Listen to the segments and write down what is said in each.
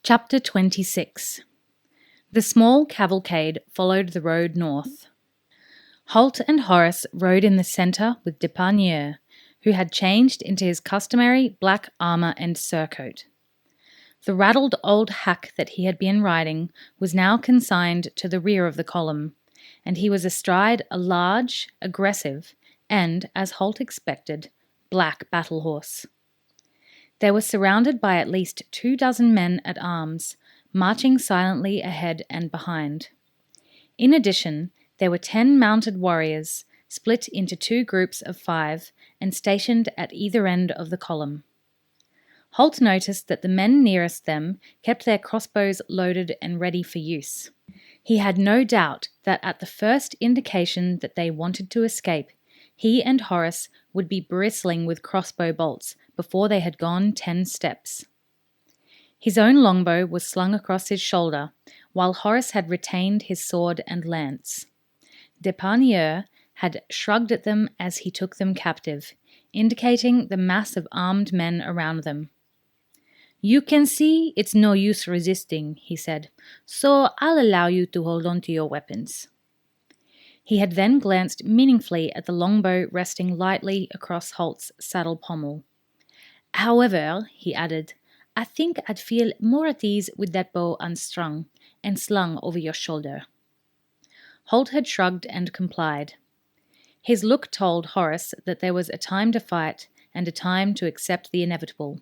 Chapter 26. The small cavalcade followed the road north. Holt and Horace rode in the centre with Deparnieu, who had changed into his customary black armour and surcoat. The raddled old hack that he had been riding was now consigned to the rear of the column, and he was astride a large, aggressive, and, as Holt expected, black battle horse. They were surrounded by at least 24 men at arms, marching silently ahead and behind. In addition, there were 10 mounted warriors, split into 2 groups of 5 and stationed at either end of the column. Holt noticed that the men nearest them kept their crossbows loaded and ready for use. He had no doubt that at the first indication that they wanted to escape, he and Horace would be bristling with crossbow bolts before they had gone 10 steps. His own longbow was slung across his shoulder, while Horace had retained his sword and lance. Deparnieu had shrugged at them as he took them captive, indicating the mass of armed men around them. "You can see it's no use resisting," he said, "so I'll allow you to hold on to your weapons." He had then glanced meaningfully at the longbow resting lightly across Holt's saddle pommel. "However," he added, "I think I'd feel more at ease with that bow unstrung and slung over your shoulder." Holt had shrugged and complied. His look told Horace that there was a time to fight and a time to accept the inevitable.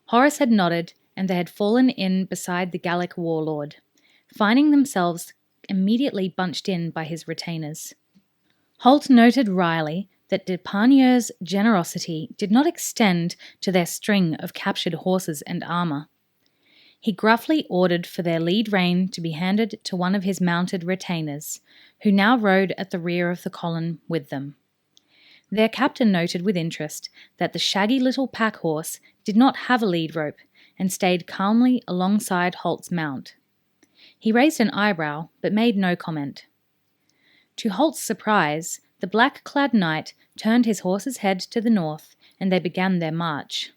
Horace had nodded, and they had fallen in beside the Gallic warlord, finding themselves immediately bunched in by his retainers. Holt noted wryly that Deparnieu's generosity did not extend to their string of captured horses and armour. He gruffly ordered for their lead rein to be handed to one of his mounted retainers, who now rode at the rear of the column with them. Their captain noted with interest that the shaggy little pack horse did not have a lead rope and stayed calmly alongside Holt's mount. He raised an eyebrow but made no comment. To Holt's surprise, the black-clad knight turned his horse's head to the north, and they began their march.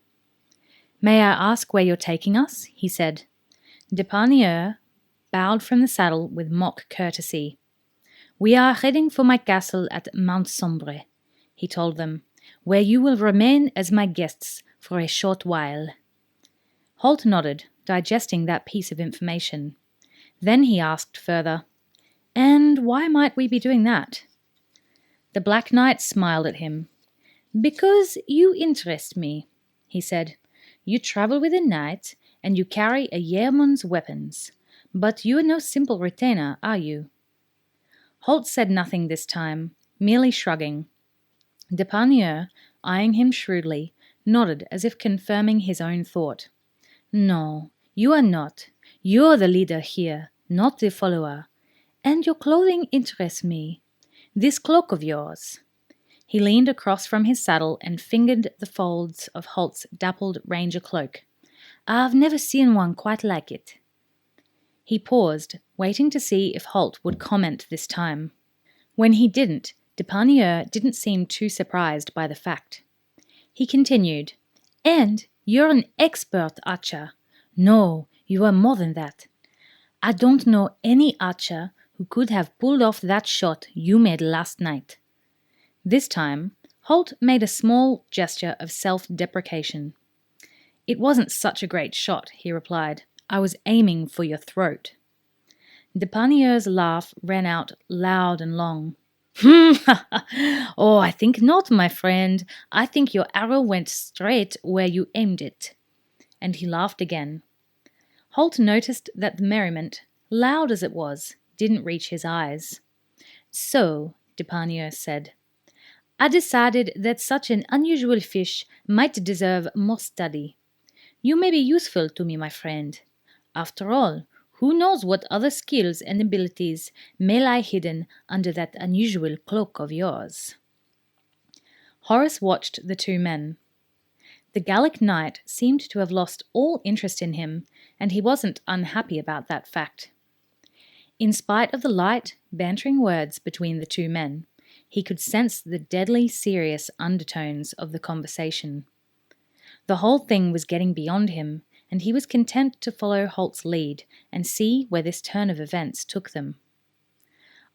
"May I ask where you're taking us?" he said. Deparnieu bowed from the saddle with mock courtesy. "We are heading for my castle at Mount Sombre," he told them, "where you will remain as my guests for a short while." Holt nodded, digesting that piece of information. Then he asked further, "And why might we be doing that?" The Black Knight smiled at him. "Because you interest me," he said. "You travel with a knight, and you carry a yeoman's weapons. But you are no simple retainer, are you?" Holt said nothing this time, merely shrugging. Deparnieu, eyeing him shrewdly, nodded as if confirming his own thought. "No, you are not. You're the leader here, not the follower. And your clothing interests me. This cloak of yours." He leaned across from his saddle and fingered the folds of Holt's dappled ranger cloak. "I've never seen one quite like it." He paused, waiting to see if Holt would comment this time. When he didn't, Deparnieu didn't seem too surprised by the fact. He continued, "And you're an expert archer. No, you are more than that. I don't know any archer who could have pulled off that shot you made last night." This time, Holt made a small gesture of self-deprecation. "It wasn't such a great shot," he replied. "I was aiming for your throat." Deparnieu's laugh rang out loud and long. "Oh, I think not, my friend. I think your arrow went straight where you aimed it." And he laughed again. Holt noticed that the merriment, loud as it was, didn't reach his eyes. "So," Deparnieu said, "I decided that such an unusual fish might deserve more study. You may be useful to me, my friend. After all, who knows what other skills and abilities may lie hidden under that unusual cloak of yours?" Horace watched the 2 men. The Gallic knight seemed to have lost all interest in him, and he wasn't unhappy about that fact. In spite of the light, bantering words between the 2 men, he could sense the deadly serious undertones of the conversation. The whole thing was getting beyond him, and he was content to follow Holt's lead and see where this turn of events took them.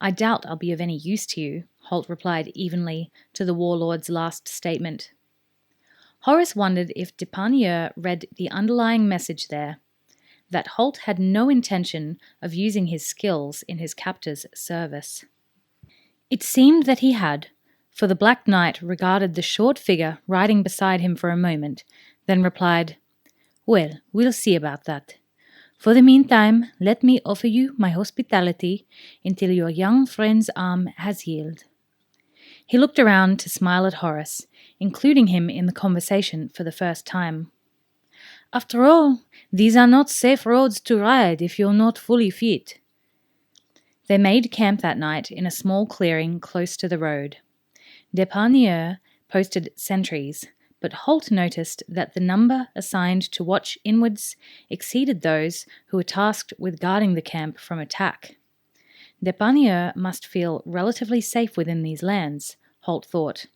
"I doubt I'll be of any use to you," Holt replied evenly to the warlord's last statement. Horace wondered if Depanier read the underlying message there, that Holt had no intention of using his skills in his captor's service. It seemed that he had, for the Black Knight regarded the short figure riding beside him for a moment, then replied, "Well, we'll see about that. For the meantime, let me offer you my hospitality until your young friend's arm has healed." He looked around to smile at Horace, including him in the conversation for the first time. "After all, these are not safe roads to ride if you're not fully fit." They made camp that night in a small clearing close to the road. Depanier posted sentries, but Holt noticed that the number assigned to watch inwards exceeded those who were tasked with guarding the camp from attack. Depanier must feel relatively safe within these lands, Holt thought.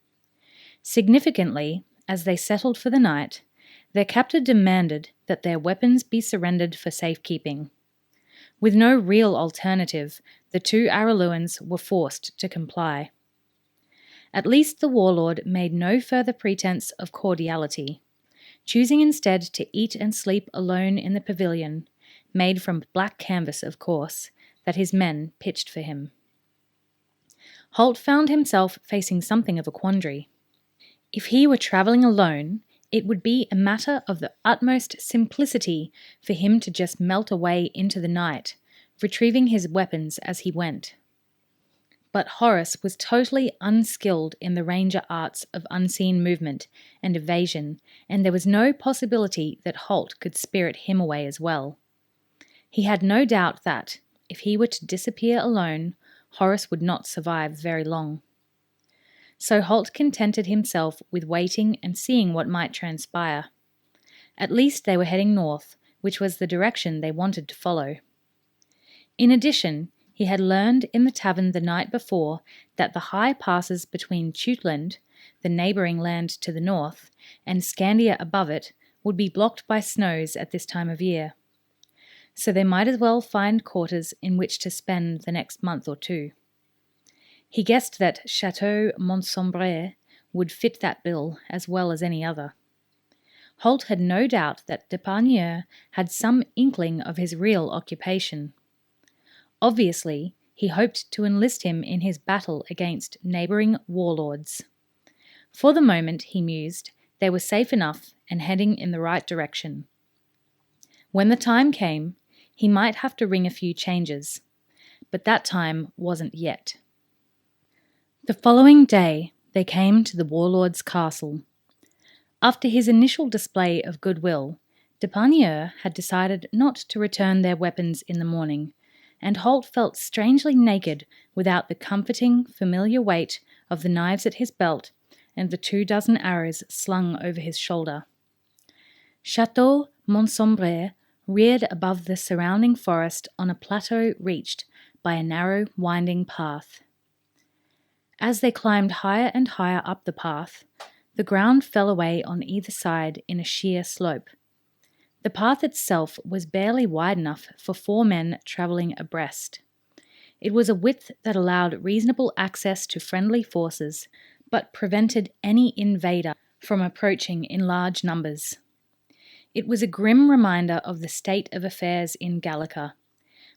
Significantly, as they settled for the night, their captor demanded that their weapons be surrendered for safekeeping. With no real alternative, the two Araluens were forced to comply. At least the warlord made no further pretense of cordiality, choosing instead to eat and sleep alone in the pavilion, made from black canvas, of course, that his men pitched for him. Holt found himself facing something of a quandary. If he were travelling alone, it would be a matter of the utmost simplicity for him to just melt away into the night, retrieving his weapons as he went. But Horace was totally unskilled in the ranger arts of unseen movement and evasion, and there was no possibility that Holt could spirit him away as well. He had no doubt that, if he were to disappear alone, Horace would not survive very long. So Holt contented himself with waiting and seeing what might transpire. At least they were heading north, which was the direction they wanted to follow. In addition, he had learned in the tavern the night before that the high passes between Tutland, the neighbouring land to the north, and Scandia above it would be blocked by snows at this time of year. So they might as well find quarters in which to spend the next month or two. He guessed that Chateau Montsombre would fit that bill as well as any other. Holt had no doubt that Depanier had some inkling of his real occupation. Obviously, he hoped to enlist him in his battle against neighbouring warlords. For the moment, he mused, they were safe enough and heading in the right direction. When the time came, he might have to ring a few changes, but that time wasn't yet. The following day, they came to the warlord's castle. After his initial display of goodwill, Depanier had decided not to return their weapons in the morning, and Holt felt strangely naked without the comforting, familiar weight of the knives at his belt and the 24 arrows slung over his shoulder. Chateau Montsombre reared above the surrounding forest on a plateau reached by a narrow, winding path. As they climbed higher and higher up the path, the ground fell away on either side in a sheer slope. The path itself was barely wide enough for 4 men travelling abreast. It was a width that allowed reasonable access to friendly forces, but prevented any invader from approaching in large numbers. It was a grim reminder of the state of affairs in Gallica,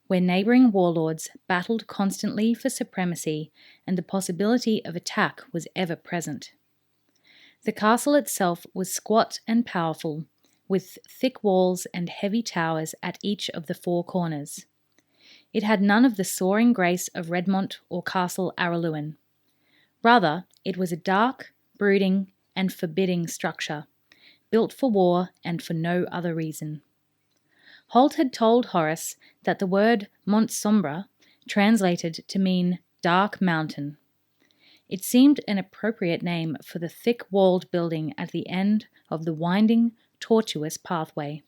where neighbouring warlords battled constantly for supremacy and the possibility of attack was ever present. The castle itself was squat and powerful, with thick walls and heavy towers at each of the 4 corners. It had none of the soaring grace of Redmont or Castle Araluen. Rather, it was a dark, brooding, and forbidding structure, built for war and for no other reason. Holt had told Horace that the word Mont Sombre translated to mean dark mountain. It seemed an appropriate name for the thick-walled building at the end of the winding, tortuous pathway.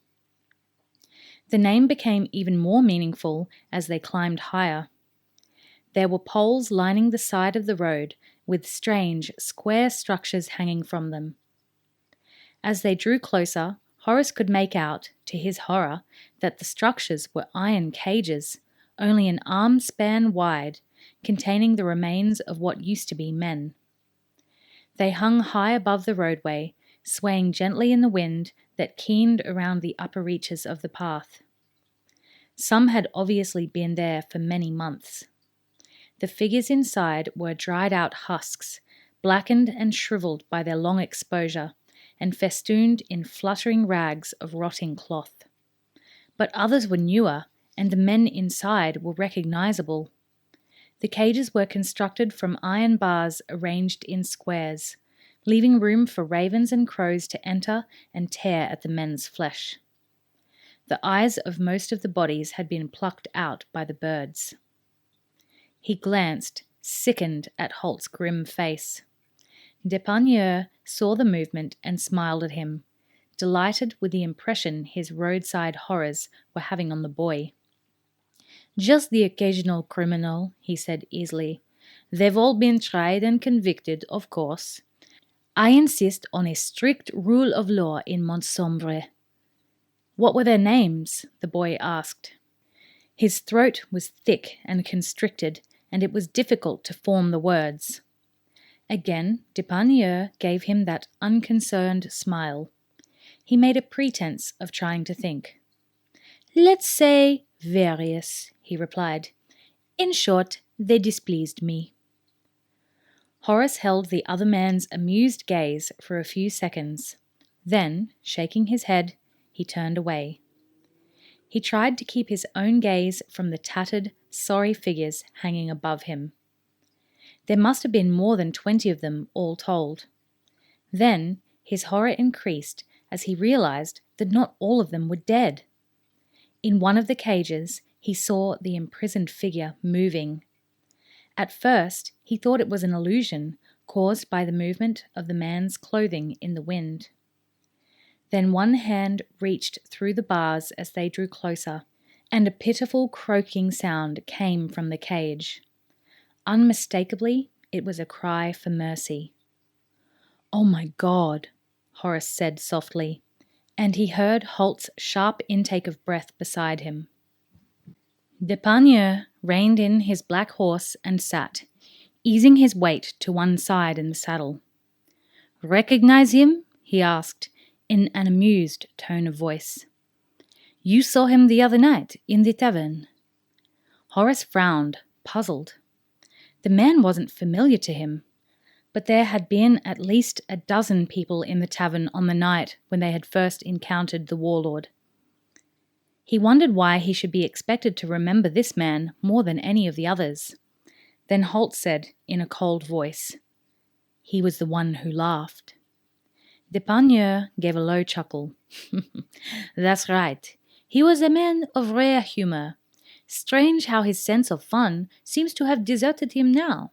The name became even more meaningful as they climbed higher. There were poles lining the side of the road with strange, square structures hanging from them. As they drew closer, Horace could make out, to his horror, that the structures were iron cages, only an arm span wide, containing the remains of what used to be men. They hung high above the roadway, swaying gently in the wind that keened around the upper reaches of the path. Some had obviously been there for many months. The figures inside were dried-out husks, blackened and shriveled by their long exposure, and festooned in fluttering rags of rotting cloth. But others were newer, and the men inside were recognizable. The cages were constructed from iron bars arranged in squares, leaving room for ravens and crows to enter and tear at the men's flesh. The eyes of most of the bodies had been plucked out by the birds. He glanced, sickened, at Holt's grim face. Depanier saw the movement and smiled at him, delighted with the impression his roadside horrors were having on the boy. "Just the occasional criminal," he said easily. "They've all been tried and convicted, of course. I insist on a strict rule of law in Montsombre." "What were their names?" the boy asked. His throat was thick and constricted, and it was difficult to form the words. Again, Depanier gave him that unconcerned smile. He made a pretense of trying to think. "Let's say various," he replied. "In short, they displeased me." Horace held the other man's amused gaze for a few seconds. Then, shaking his head, he turned away. He tried to keep his own gaze from the tattered, sorry figures hanging above him. There must have been more than 20 of them, all told. Then his horror increased as he realized that not all of them were dead. In one of the cages, he saw the imprisoned figure moving. At first, he thought it was an illusion caused by the movement of the man's clothing in the wind. Then one hand reached through the bars as they drew closer, and a pitiful croaking sound came from the cage. Unmistakably, it was a cry for mercy. "Oh my God," Horace said softly, and he heard Holt's sharp intake of breath beside him. Depanier reined in his black horse and sat, easing his weight to one side in the saddle. "Recognize him?" he asked, in an amused tone of voice. "You saw him the other night in the tavern." Horace frowned, puzzled. The man wasn't familiar to him, but there had been at least a dozen people in the tavern on the night when they had first encountered the warlord. He wondered why he should be expected to remember this man more than any of the others. Then Holt said in a cold voice, "He was the one who laughed." Depanier gave a low chuckle. "That's right. He was a man of rare humor. Strange how his sense of fun seems to have deserted him now.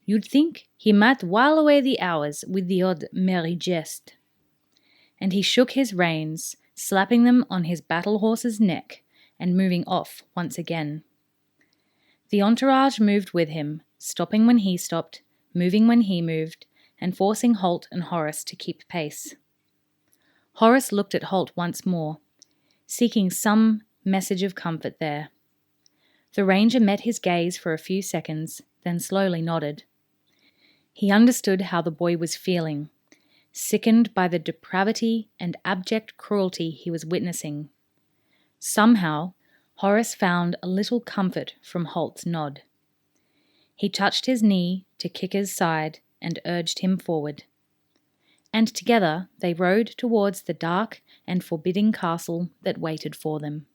You'd think he might while away the hours with the odd merry jest." And he shook his reins, slapping them on his battle horse's neck, and moving off once again. The entourage moved with him, stopping when he stopped, moving when he moved, and forcing Holt and Horace to keep pace. Horace looked at Holt once more, seeking some message of comfort there. The ranger met his gaze for a few seconds, then slowly nodded. He understood how the boy was feeling, sickened by the depravity and abject cruelty he was witnessing. Somehow, Horace found a little comfort from Holt's nod. He touched his knee to Kicker's side and urged him forward. And together they rode towards the dark and forbidding castle that waited for them.